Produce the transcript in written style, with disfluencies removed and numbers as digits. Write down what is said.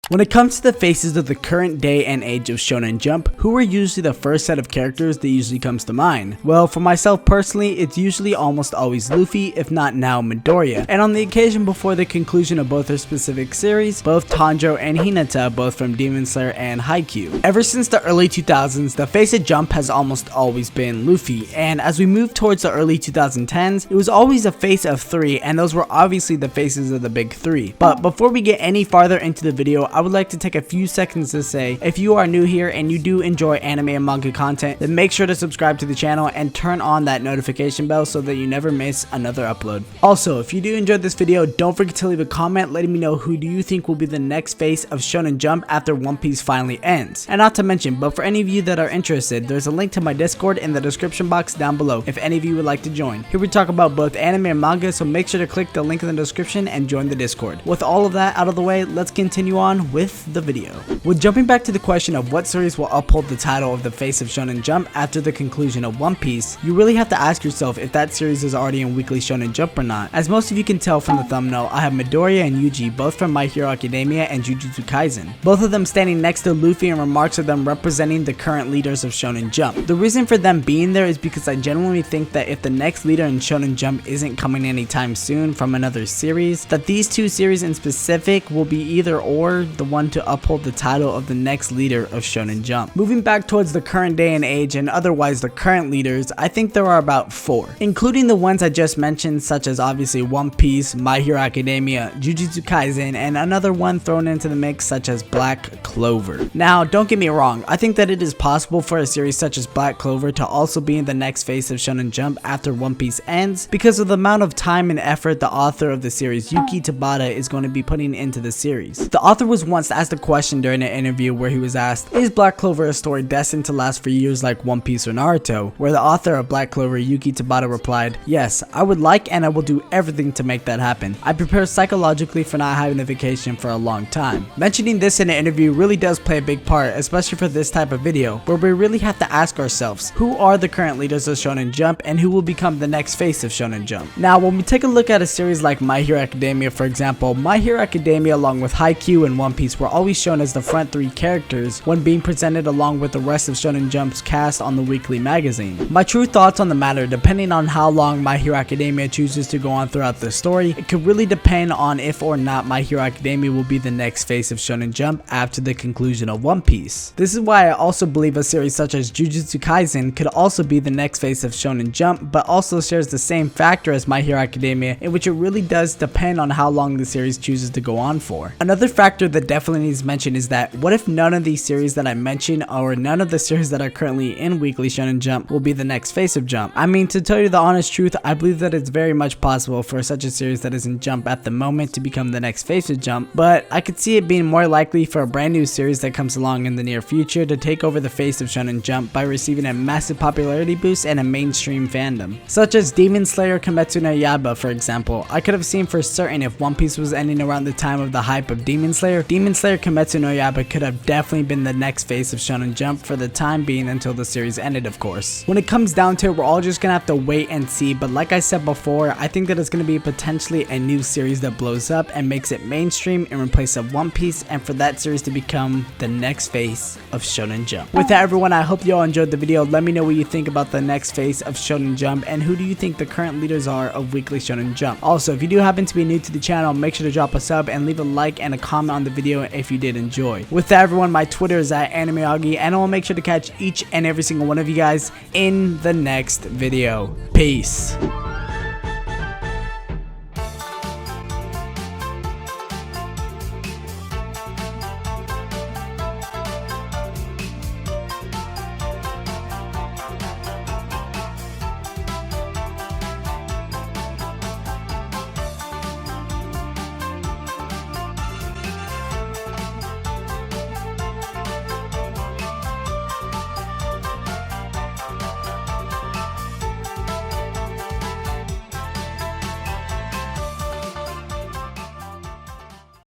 When it comes to the faces of the current day and age of Shonen Jump, who are usually the first set of characters that usually comes to mind? Well, for myself personally, it's usually almost always Luffy, if not now Midoriya. And on the occasion before the conclusion of both their specific series, both Tanjiro and Hinata, both from Demon Slayer and Haikyuu. Ever since the early 2000s, the face of Jump has almost always been Luffy, and as we move towards the early 2010s, it was always a face of three, and those were obviously the faces of the big three. But before we get any farther into the video, I would like to take a few seconds to say, if you are new here and you do enjoy anime and manga content, then make sure to subscribe to the channel and turn on that notification bell so that you never miss another upload. Also, if you do enjoy this video, don't forget to leave a comment letting me know who do you think will be the next face of Shonen Jump after One Piece finally ends. And not to mention, but for any of you that are interested, there's a link to my Discord in the description box down below if any of you would like to join. Here we talk about both anime and manga, so make sure to click the link in the description and join the Discord. With all of that out of the way, let's continue on with the video. With jumping back to the question of what series will uphold the title of the face of Shonen Jump after the conclusion of One Piece, you really have to ask yourself if that series is already in Weekly Shonen Jump or not. As most of you can tell from the thumbnail, I have Midoriya and Yuji, both from My Hero Academia and Jujutsu Kaisen, both of them standing next to Luffy and remarks of them representing the current leaders of Shonen Jump. The reason for them being there is because I genuinely think that if the next leader in Shonen Jump isn't coming anytime soon from another series, that these two series in specific will be either or the one to uphold the title of the next leader of Shonen Jump. Moving back towards the current day and age and otherwise the current leaders, I think there are about 4, including the ones I just mentioned, such as obviously One Piece, My Hero Academia, Jujutsu Kaisen, and another one thrown into the mix such as Black Clover. Now, don't get me wrong, I think that it is possible for a series such as Black Clover to also be in the next phase of Shonen Jump after One Piece ends because of the amount of time and effort the author of the series, Yuki Tabata, is going to be putting into the series. The author was once asked a question during an interview where he was asked, is Black Clover a story destined to last for years like One Piece or Naruto? Where the author of Black Clover, Yuki Tabata, replied, yes, I would like and I will do everything to make that happen. I prepare psychologically for not having a vacation for a long time. Mentioning this in an interview really does play a big part, especially for this type of video, where we really have to ask ourselves, who are the current leaders of Shonen Jump and who will become the next face of Shonen Jump? Now, when we take a look at a series like My Hero Academia, for example, My Hero Academia along with Haikyuu and One Piece were always shown as the front 3 characters when being presented along with the rest of Shonen Jump's cast on the weekly magazine. My true thoughts on the matter, depending on how long My Hero Academia chooses to go on throughout the story, it could really depend on if or not My Hero Academia will be the next face of Shonen Jump after the conclusion of One Piece. This is why I also believe a series such as Jujutsu Kaisen could also be the next face of Shonen Jump, but also shares the same factor as My Hero Academia, in which it really does depend on how long the series chooses to go on for. Another factor that definitely needs mention is that what if none of these series that I mentioned or none of the series that are currently in Weekly Shonen Jump will be the next face of Jump? I mean, to tell you the honest truth, I believe that it's very much possible for such a series that is in Jump at the moment to become the next face of Jump, but I could see it being more likely for a brand new series that comes along in the near future to take over the face of Shonen Jump by receiving a massive popularity boost and a mainstream fandom. Such as Demon Slayer Kimetsu no Yaiba, for example. I could have seen for certain if One Piece was ending around the time of the hype of Demon Slayer Kimetsu no Yaiba could have definitely been the next face of Shonen Jump for the time being until the series ended, of course. When it comes down to it, we're all just gonna have to wait and see, but like I said before, I think that it's gonna be potentially a new series that blows up and makes it mainstream in replace of One Piece, and for that series to become the next face of Shonen Jump. With that, everyone, I hope you all enjoyed the video. Let me know what you think about the next face of Shonen Jump and who do you think the current leaders are of Weekly Shonen Jump. Also, if you do happen to be new to the channel, make sure to drop a sub and leave a like and a comment on the video if you did enjoy. With that, everyone, my Twitter is at Augie, and I will make sure to catch each and every single one of you guys in the next video. Peace.